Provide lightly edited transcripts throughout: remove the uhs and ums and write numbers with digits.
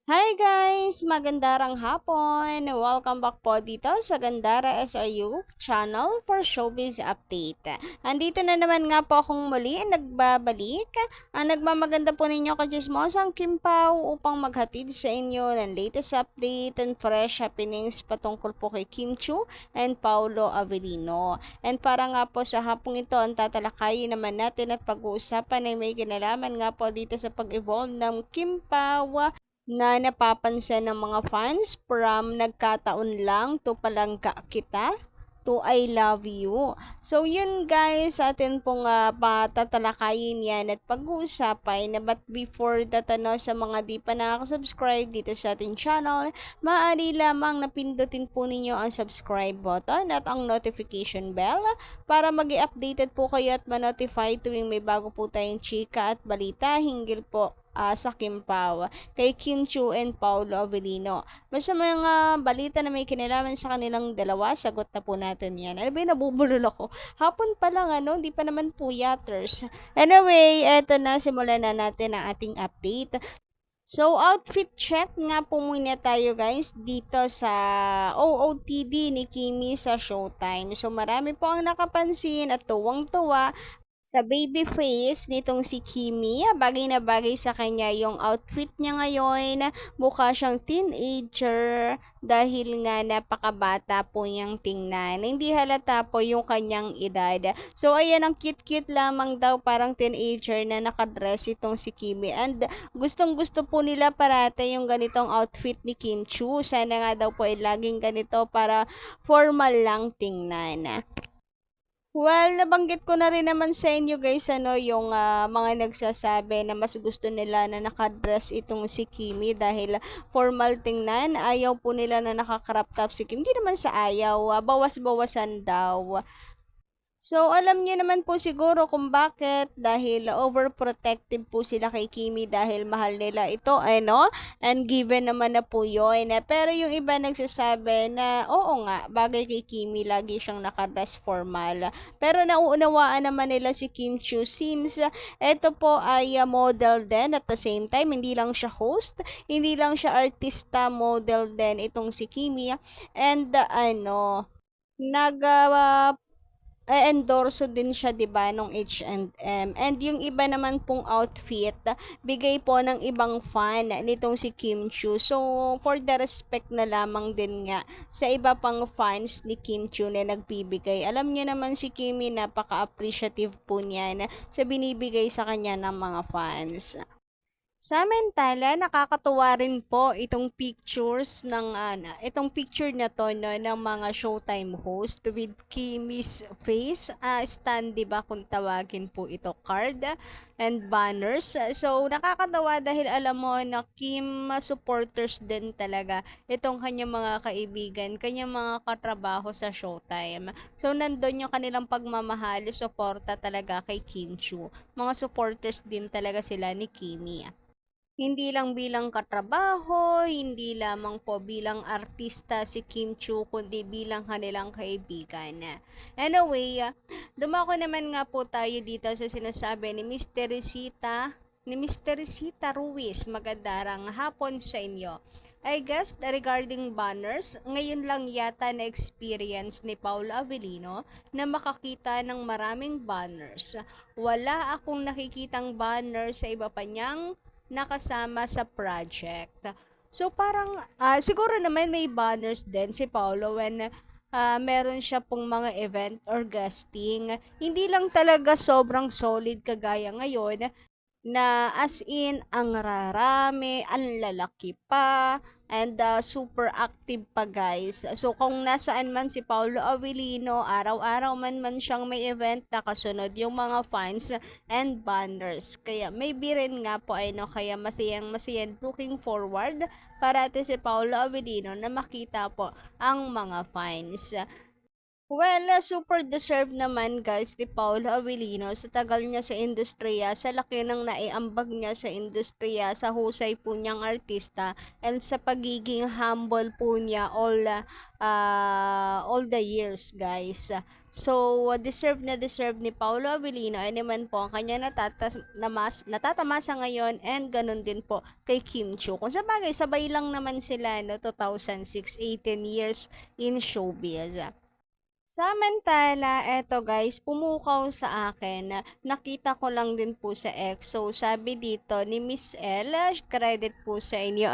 Hi guys! Magandang hapon! Welcome back po dito sa Gandara SRU channel for Showbiz Update. Andito na naman nga po akong muli nagbabalik. Ang nagmamaganda po ninyo kajismosang Kim Pao upang maghatid sa inyo ng latest update and fresh happenings patungkol po kay Kim Chu and Paulo Avellino. And para nga po sa hapong ito, ang tatalakayin naman natin at pag-uusapan ay may kinalaman nga po dito sa pag-evolve ng Kim Pao na napapansin ng mga fans from nagkataon lang to palangga kita to I love you. So yun guys, atin pong patatalakayin yan at pag-uusapay na but before that sa mga di pa nakaka-subscribe dito sa ating channel, maaari lamang napindutin po ninyo ang subscribe button at ang notification bell para mag-i-updated po kayo at ma-notify tuwing may bago po tayong chika at balita hinggil po sa Kim Pao, kay Kim Chu and Paulo Avellino. Basta mga balita na may kinalaman sa kanilang dalawa, sagot na po natin yan. Ano ba yung nabubulol ako? Hapon pa lang, hindi pa naman po yaters. Anyway, eto na, simulan na natin ang ating update. So, outfit check nga po muna tayo guys dito sa OOTD ni Kimi sa Showtime. So, marami po ang nakapansin at tuwang-tuwa sa baby face nitong si Kimi. Bagay na bagay sa kanya yung outfit niya ngayon. Mukha siyang teenager dahil nga napakabata po niyang tingnan. Hindi halata po yung kanyang edad. So, ayan, ang cute-cute lamang daw, parang teenager na nakadress itong si Kimi. And gustong gusto po nila parate yung ganitong outfit ni Kim Chu. Sana nga daw po ay laging ganito para formal lang tingnan. Well, nabanggit ko na rin naman sa inyo guys, yung mga nagsasabi na mas gusto nila na nakadress itong si Kimi dahil formal tingnan. Ayaw po nila na nakakrop top si Kim. Hindi naman sa ayaw, bawas-bawasan daw. So, alam niyo naman po siguro kung bakit. Dahil overprotective po sila kay Kimi dahil mahal nila ito, and given naman na po yun. Pero yung iba nagsasabi na, oo nga, bagay kay Kimi, lagi siyang nakadress formal. Pero nauunawaan naman nila si Kim Chu since ito po ay model din at the same time, hindi lang siya host, hindi lang siya artista, model din itong si Kimi. And nag endorso din siya 'di ba nung H&M. And yung iba naman pong outfit, bigay po ng ibang fan nitong si Kim Chu. So for the respect na lamang din nga sa iba pang fans ni Kim Chu na nagbibigay. Alam niyo naman si Kimi, napaka-appreciative po niya na sa binibigay sa kanya ng mga fans. Samantala, nakakatuwa rin po itong pictures itong picture na to no, ng mga Showtime host with Kimi's face, stand 'di ba kung tawagin po ito, card and banners. So, nakakatawa dahil alam mo na Kim supporters din talaga itong kanyang mga kaibigan, kanyang mga katrabaho sa Showtime. So, nandun yung kanilang pagmamahal, suporta talaga kay Kim Chu. Mga supporters din talaga sila ni Kimi. Hindi lang bilang katrabaho, hindi lamang po bilang artista si Kim Chu, kundi bilang kanilang kaibigan. Anyway, dumako naman nga po tayo dito sa sinasabi ni Mr. Sita Ruiz. Magandang hapon sa inyo. I guess regarding banners, ngayon lang yata na experience ni Paula Avellino na makakita ng maraming banners. Wala akong nakikitang banner sa iba pa niyang nakasama sa project. So parang siguro naman may banners din si Paolo when meron siya pong mga event or guesting. Hindi lang talaga sobrang solid kagaya ngayon na as in ang rarami, ang lalaki pa, and super active pa guys. So kung nasaan man si Paulo Avellino, araw-araw man siyang may event, nakasunod yung mga fans and banners. Kaya maybe rin nga po kaya masayang looking forward parati si Paulo Avellino na makita po ang mga fans. Well, super deserve naman guys ni Paolo Avellino sa tagal niya sa industriya, sa laki ng naiambag niya sa industriya, sa husay po niyang artista, and sa pagiging humble po niya all the years guys. So, deserve na deserve ni Paolo Avellino ay naman po ang kanya natatamasa ngayon, and ganun din po kay Kim Chiu. Kung sa bagay, sabay lang naman sila, no, 2006, 18 years in showbiz. Samantala, eto guys, pumukaw sa akin, nakita ko lang din po sa EXO, sabi dito ni Miss L, credit po sa inyo,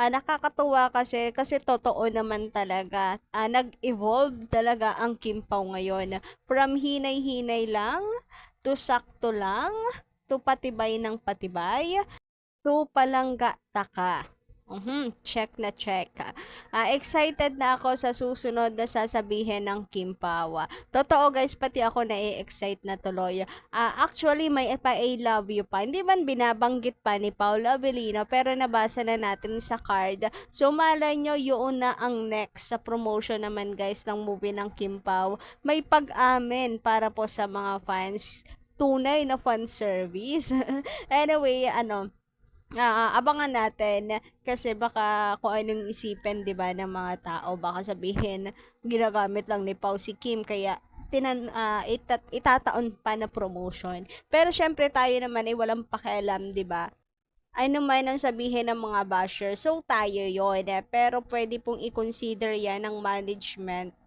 nakakatuwa kasi totoo naman talaga, nag-evolve talaga ang Kim Pao ngayon, from hinay-hinay lang, to sakto lang, to patibay ng patibay, to palangga taka. Check na check. Excited na ako sa susunod na sasabihin ng Kim Pao. Totoo guys, pati ako na-excite na tuloy. Actually, may I love you pa. Hindi man binabanggit pa ni Paolo Avellino, pero nabasa na natin sa card. So, malay nyo, yun na ang next sa promotion naman guys ng movie ng Kim Pao. May pag-amin para po sa mga fans. Tunay na fan service. Anyway, abangan natin kasi baka kung anong isipin 'di ba ng mga tao, baka sabihin ginagamit lang ni Pao si Kim kaya itataon pa na promotion. Pero syempre tayo naman ay walang pakialam 'di ba? Ano man ang sabihin ng mga basher, so tayo yun. Pero pwede pong i-consider yan ng management.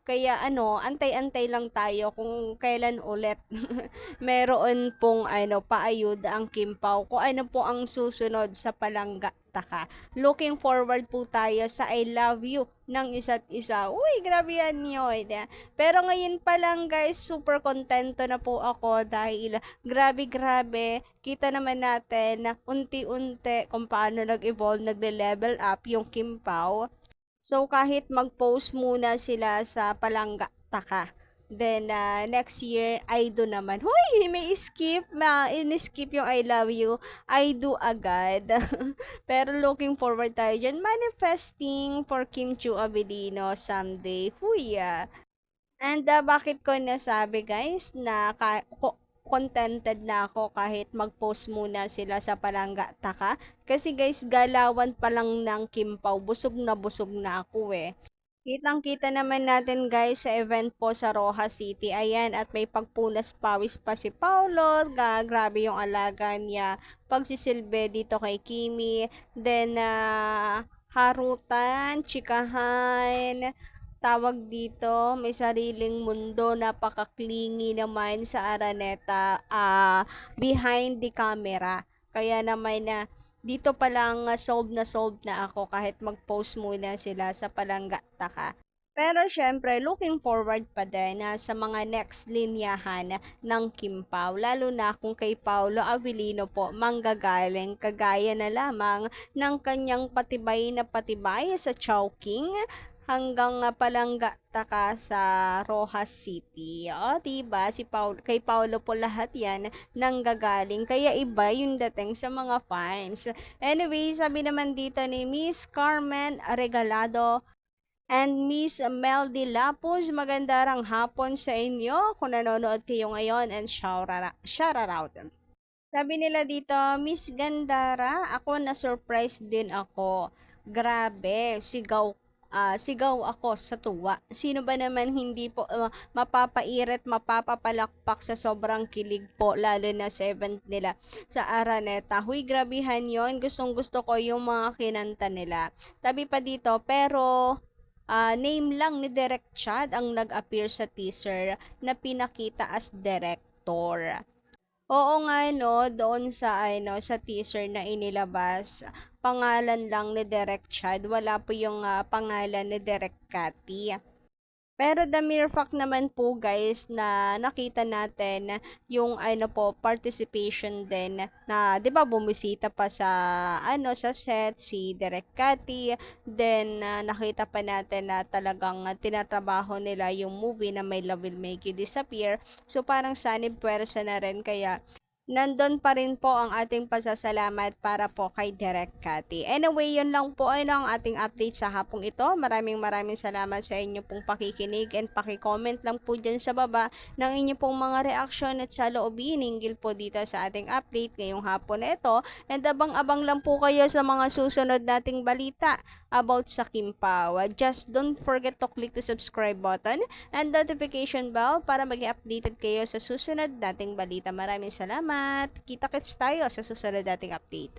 Kaya antay-antay lang tayo kung kailan ulit meron pong paayuda ang Kim Pao. Kung ano po ang susunod sa palangga taka. Looking forward po tayo sa I love you ng isa't isa. Uy, grabe yan yun. Pero ngayon pa lang guys, super kontento na po ako dahil grabe, kita naman natin na unti-unti kung paano nag-evolve, nagle-level up yung Kim Pao. So, kahit mag-post muna sila sa palangga taka. Then, next year, I do naman. Huy, may skip. In-skip yung I love you. I do agad. Pero looking forward tayo dyan. Manifesting for Kim Chiu Avellino someday. Huy, And bakit ko nasabi guys na contented na ako kahit mag-post muna sila sa palangga taka. Kasi guys, galawan pa lang ng Kim Pao. Busog na ako eh. Kitang-kita naman natin guys sa event po sa Rojas City. Ayan, at may pagpunas pawis pa si Paulo. Grabe yung alaga niya. Pagsisilbi dito kay Kimi. Then, harutan, chikahan, tawag dito, may sariling mundo, napaka-clingy naman sa Araneta, behind the camera. Kaya naman dito pa lang solve na ako kahit mag-post muna sila sa palangga taka. Pero syempre, looking forward pa din sa mga next linyahan ng Kim Pao. Lalo na kung kay Paolo Avellino po manggagaling kagaya na lamang ng kanyang patibay na patibay sa Chowking hanggang palangga taka sa Rojas City. O, diba? Kay Paulo po lahat yan nanggagaling. Kaya iba yung dating sa mga fans. Anyway, sabi naman dito ni Miss Carmen Regalado and Miss Meldy Lapus, magandang hapon sa inyo kung nanonood kayo ngayon, and shout out. Sabi nila dito, Miss Gandara, ako na-surprise din ako. Grabe, sigaw ako sa tuwa. Sino ba naman hindi po mapapairit, mapapapalakpak sa sobrang kilig po, lalo na sa event nila sa Araneta. Huy, grabihan yon. Gustong gusto ko yung mga kinanta nila. Tabi pa dito, pero name lang ni Direk Chad ang nag-appear sa teaser na pinakita as director. Oo nga doon sa teaser na inilabas, pangalan lang ni Direk Chad, wala po yung pangalan ni Direk Cathy. Pero the mere fact naman po guys na nakita natin yung participation din na 'di ba bumisita pa sa set si Direk Cathy, then nakita pa natin na talagang tinatrabaho nila yung movie na My Love Will Make You Disappear. So parang sanib puwersa na rin, kaya nandun pa rin po ang ating pasasalamat para po kay Direk Cathy. Anyway, yun lang po ay ang ating update sa hapong ito. Maraming salamat sa inyo pong pakikinig and pakicomment lang po dyan sa baba ng inyo pong mga reaksyon at saloobin hinggil po dito sa ating update ngayong hapon na ito. And abang-abang lang po kayo sa mga susunod nating balita about sa Kim Pao. Just don't forget to click the subscribe button and notification bell para maging updated kayo sa susunod nating balita. Maraming salamat. Kita-kits tayo sa susunod nating update.